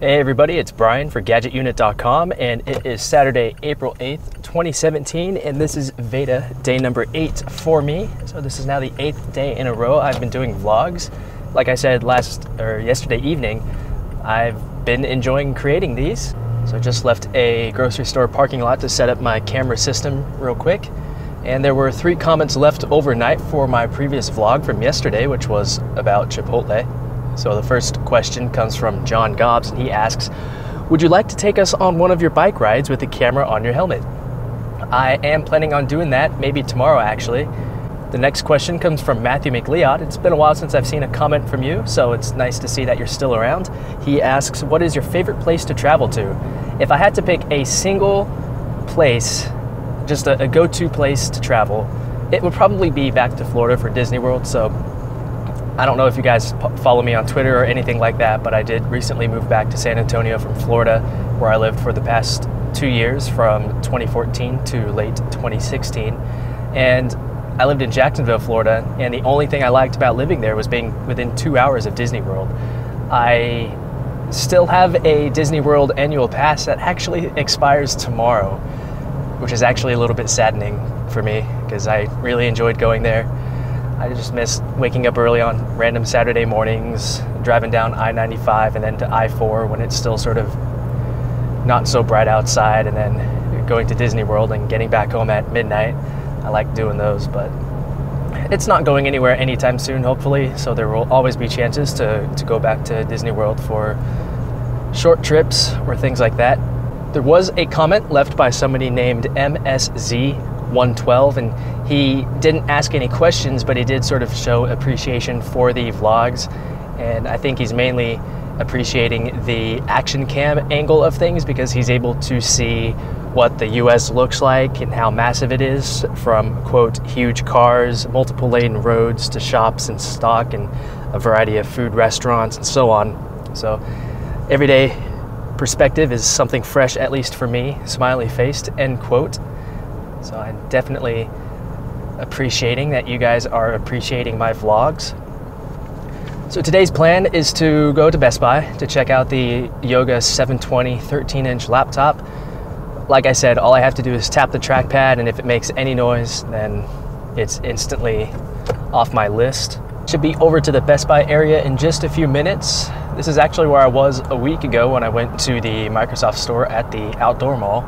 Hey everybody, it's Brian for GadgetUnit.com, and it is Saturday, April 8th, 2017, and this is VEDA day number 8 for me. So this is now the 8th day in a row I've been doing vlogs. Like I said yesterday evening, I've been enjoying creating these. So I just left a grocery store parking lot to set up my camera system real quick. And there were 3 comments left overnight for my previous vlog from yesterday, which was about Chipotle. So the first question comes from John Gobbs, and he asks, would you like to take us on one of your bike rides with the camera on your helmet? I am planning on doing that, maybe tomorrow actually. The next question comes from Matthew McLeod. It's been a while since I've seen a comment from you, so it's nice to see that you're still around. He asks, what is your favorite place to travel to? If I had to pick a single place, just a go-to place to travel, it would probably be back to Florida for Disney World. So I don't know if you guys follow me on Twitter or anything like that, but I did recently move back to San Antonio from Florida, where I lived for the past 2 years, from 2014 to late 2016. And I lived in Jacksonville, Florida, and the only thing I liked about living there was being within 2 hours of Disney World. I still have a Disney World annual pass that actually expires tomorrow, which is actually a little bit saddening for me because I really enjoyed going there. I just miss waking up early on random Saturday mornings, driving down I-95 and then to I-4 when it's still sort of not so bright outside, and then going to Disney World and getting back home at midnight. I like doing those, but it's not going anywhere anytime soon, hopefully, so there will always be chances to go back to Disney World for short trips or things like that. There was a comment left by somebody named MSZ112, and he didn't ask any questions, but he did sort of show appreciation for the vlogs, and I think he's mainly appreciating the action cam angle of things because he's able to see what the US looks like and how massive it is, from, quote, huge cars, multiple lane roads to shops and stock and a variety of food restaurants and so on. So everyday perspective is something fresh, at least for me, smiley faced, end quote. So I'm definitely appreciating that you guys are appreciating my vlogs. So today's plan is to go to Best Buy to check out the Yoga 720 13-inch laptop. Like I said, all I have to do is tap the trackpad, and if it makes any noise, then it's instantly off my list. Should be over to the Best Buy area in just a few minutes. This is actually where I was a week ago when I went to the Microsoft store at the outdoor mall.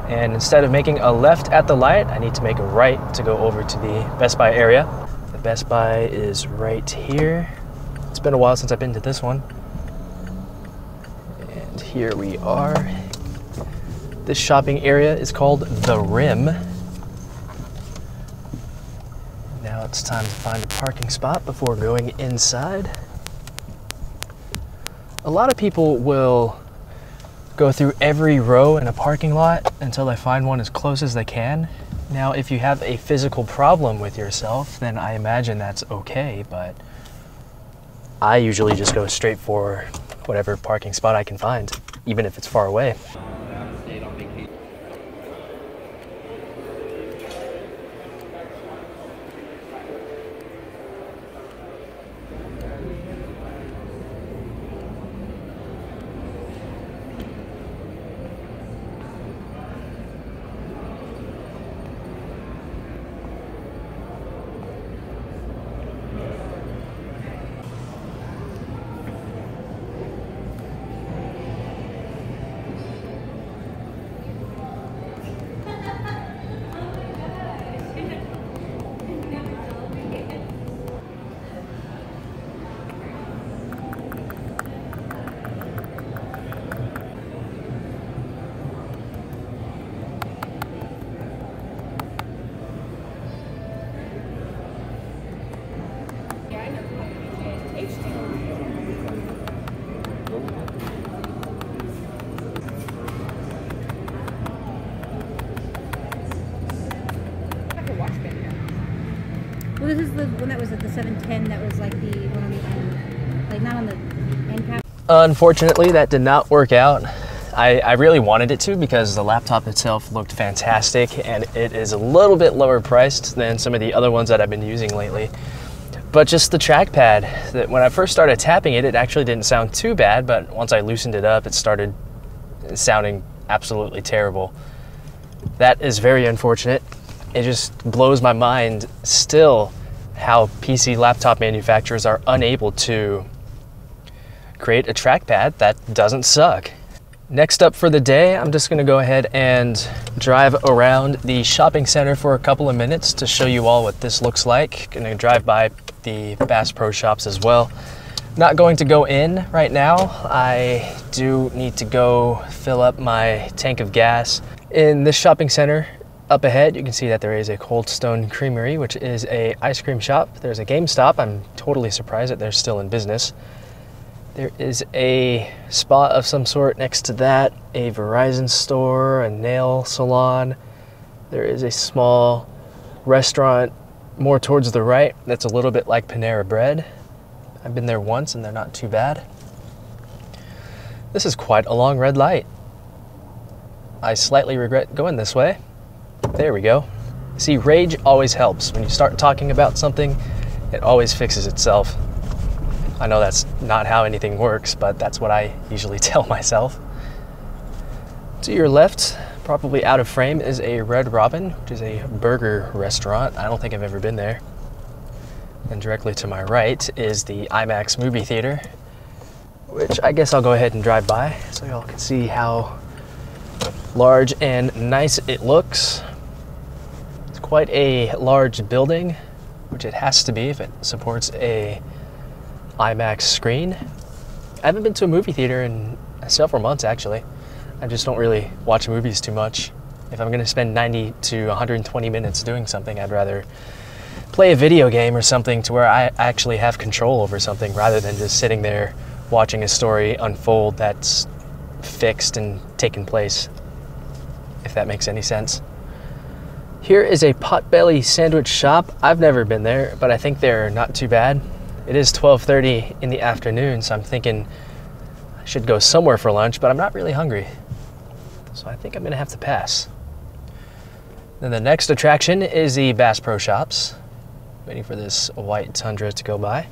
And instead of making a left at the light, I need to make a right to go over to the Best Buy area. The Best Buy is right here. It's been a while since I've been to this one. And here we are. This shopping area is called The Rim. Now it's time to find a parking spot before going inside. A lot of people will go through every row in a parking lot until they find one as close as they can. Now, if you have a physical problem with yourself, then I imagine that's okay, but I usually just go straight for whatever parking spot I can find, even if it's far away. Well, this is the one that was at the 710 that was like the one on the end, like not on the end cap. Unfortunately, that did not work out. I really wanted it to because the laptop itself looked fantastic, and it is a little bit lower priced than some of the other ones that I've been using lately. but just the trackpad. That when I first started tapping it, it actually didn't sound too bad, but once I loosened it up, it started sounding absolutely terrible. That is very unfortunate. It just blows my mind still how PC laptop manufacturers are unable to create a trackpad that doesn't suck. Next up for the day, I'm just gonna go ahead and drive around the shopping center for a couple of minutes to show you all what this looks like. Gonna drive by the Bass Pro Shops as well. Not going to go in right now. I do need to go fill up my tank of gas. In this shopping center, up ahead, you can see that there is a Cold Stone Creamery, which is a ice cream shop. There's a GameStop. I'm totally surprised that they're still in business. There is a spa of some sort next to that, a Verizon store, a nail salon. There is a small restaurant more towards the right that's a little bit like Panera Bread. I've been there once and they're not too bad. This is quite a long red light. I slightly regret going this way. There we go. See, rage always helps. When you start talking about something, it always fixes itself. I know that's not how anything works, but that's what I usually tell myself. To your left, probably out of frame, is a Red Robin, which is a burger restaurant. I don't think I've ever been there. And directly to my right is the IMAX movie theater, which I guess I'll go ahead and drive by so y'all can see how large and nice it looks. It's quite a large building, which it has to be if it supports a IMAX screen. I haven't been to a movie theater in several months, actually. I just don't really watch movies too much. If I'm gonna spend 90 to 120 minutes doing something, I'd rather play a video game or something to where I actually have control over something rather than just sitting there watching a story unfold that's fixed and taken place, if that makes any sense. Here is a Potbelly sandwich shop. I've never been there, but I think they're not too bad. It is 12:30 in the afternoon, so I'm thinking I should go somewhere for lunch, but I'm not really hungry. So I think I'm gonna have to pass. Then the next attraction is the Bass Pro Shops. Waiting for this white Tundra to go by.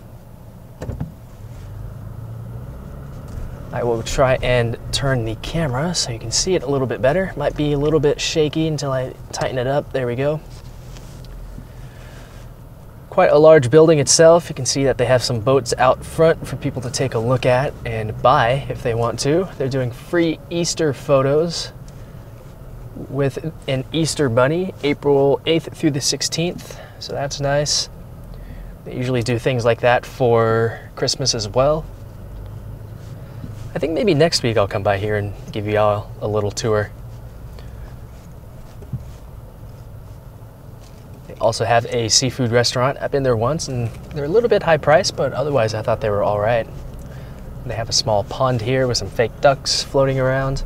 I will try and turn the camera so you can see it a little bit better. Might be a little bit shaky until I tighten it up. There we go. Quite a large building itself. You can see that they have some boats out front for people to take a look at and buy if they want to. They're doing free Easter photos with an Easter bunny, April 8th through the 16th. So that's nice. They usually do things like that for Christmas as well. I think maybe next week I'll come by here and give you all a little tour. They also have a seafood restaurant. I've been there once and they're a little bit high priced, but otherwise I thought they were all right. They have a small pond here with some fake ducks floating around.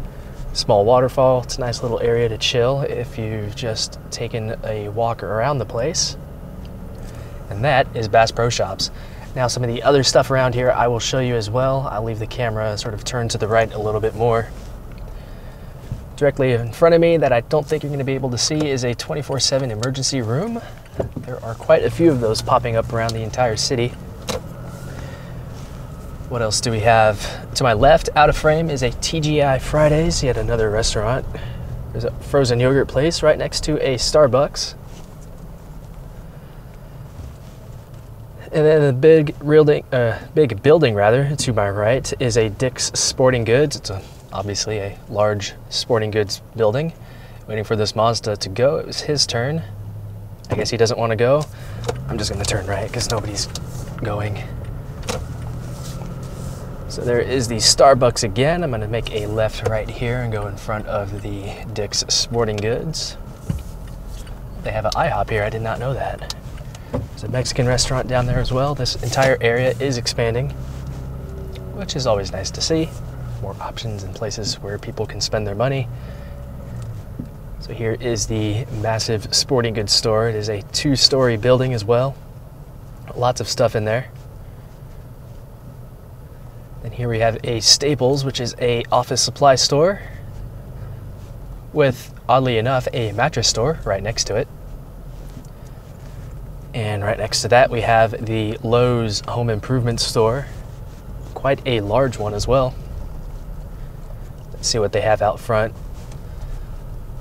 Small waterfall. It's a nice little area to chill if you've just taken a walk around the place. And that is Bass Pro Shops. Now some of the other stuff around here I will show you as well. I'll leave the camera sort of turned to the right a little bit more. Directly in front of me that I don't think you're going to be able to see is a 24/7 emergency room. There are quite a few of those popping up around the entire city. What else do we have? To my left, out of frame, is a TGI Fridays, yet another restaurant. There's a frozen yogurt place right next to a Starbucks. And then the big building to my right is a Dick's Sporting Goods. It's obviously a large sporting goods building. Waiting for this Mazda to go. It was his turn. I guess he doesn't want to go. I'm just going to turn right because nobody's going. So there is the Starbucks again. I'm going to make a left right here and go in front of the Dick's Sporting Goods. They have an IHOP here. I did not know that. There's a Mexican restaurant down there as well. This entire area is expanding, which is always nice to see. More options and places where people can spend their money. So here is the massive sporting goods store. It is a 2-story building as well. Lots of stuff in there. And here we have a Staples, which is a office supply store with, oddly enough, a mattress store right next to it. And right next to that, we have the Lowe's Home Improvement Store. Quite a large one as well. Let's see what they have out front.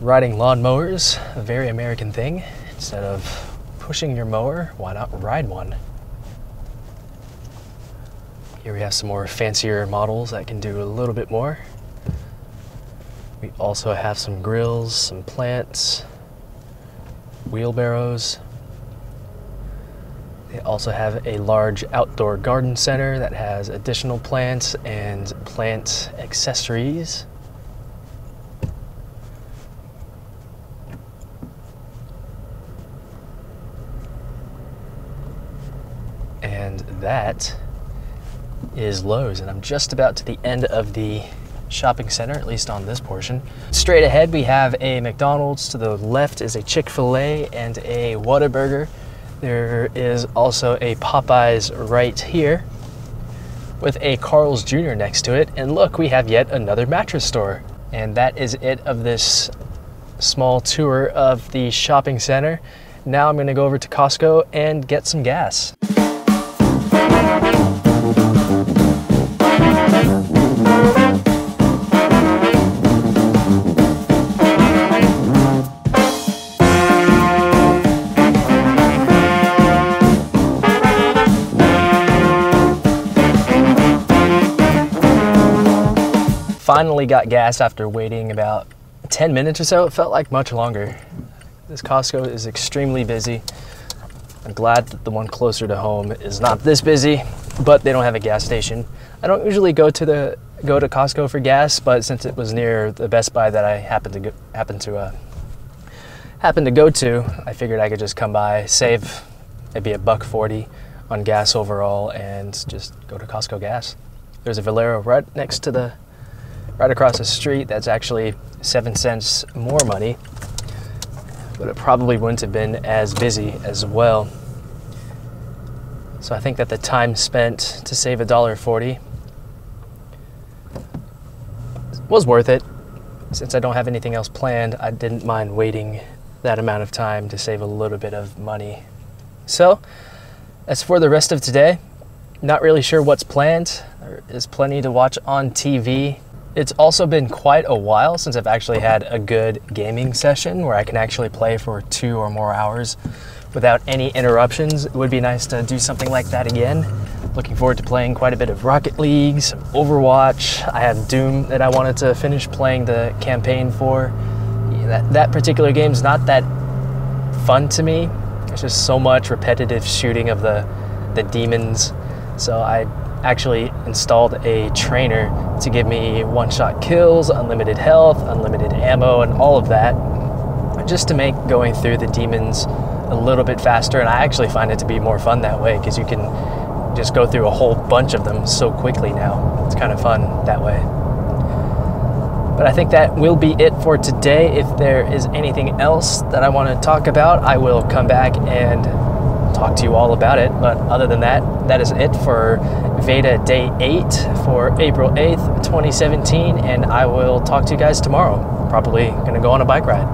Riding lawnmowers, a very American thing. Instead of pushing your mower, why not ride one? Here we have some more fancier models that can do a little bit more. We also have some grills, some plants, wheelbarrows. They also have a large outdoor garden center that has additional plants and plant accessories. And that is Lowe's, and I'm just about to the end of the shopping center, at least on this portion. Straight ahead, we have a McDonald's. To the left is a Chick-fil-A and a Whataburger. There is also a Popeyes right here with a Carl's Jr. next to it. And look, we have yet another mattress store. And that is it of this small tour of the shopping center. Now I'm gonna go over to Costco and get some gas. Finally got gas after waiting about 10 minutes or so. It felt like much longer. This Costco is extremely busy. I'm glad that the one closer to home is not this busy, but they don't have a gas station. I don't usually go to Costco for gas, but since it was near the Best Buy that I happened to go to, I figured I could just come by, save maybe $1.40 on gas overall, and just go to Costco gas. There's a Valero right across the street. That's actually 7 cents more money, but it probably wouldn't have been as busy as well. So I think that the time spent to save $1.40 was worth it. Since I don't have anything else planned, I didn't mind waiting that amount of time to save a little bit of money. So as for the rest of today, not really sure what's planned. There is plenty to watch on TV. It's also been quite a while since I've actually had a good gaming session where I can actually play for 2 or more hours without any interruptions. It would be nice to do something like that again. Looking forward to playing quite a bit of Rocket League, some Overwatch. I have Doom that I wanted to finish playing the campaign for. That particular game's not that fun to me. There's just so much repetitive shooting of the demons. So I actually installed a trainer to give me one-shot kills, unlimited health, unlimited ammo, and all of that, just to make going through the demons a little bit faster. And I actually find it to be more fun that way because you can just go through a whole bunch of them so quickly now. It's kind of fun that way. But I think that will be it for today. If there is anything else that I want to talk about, I will come back and talk to you all about it. But other than that, that is it for VEDA Day 8 for April 8th, 2017, and I will talk to you guys tomorrow. Probably gonna go on a bike ride.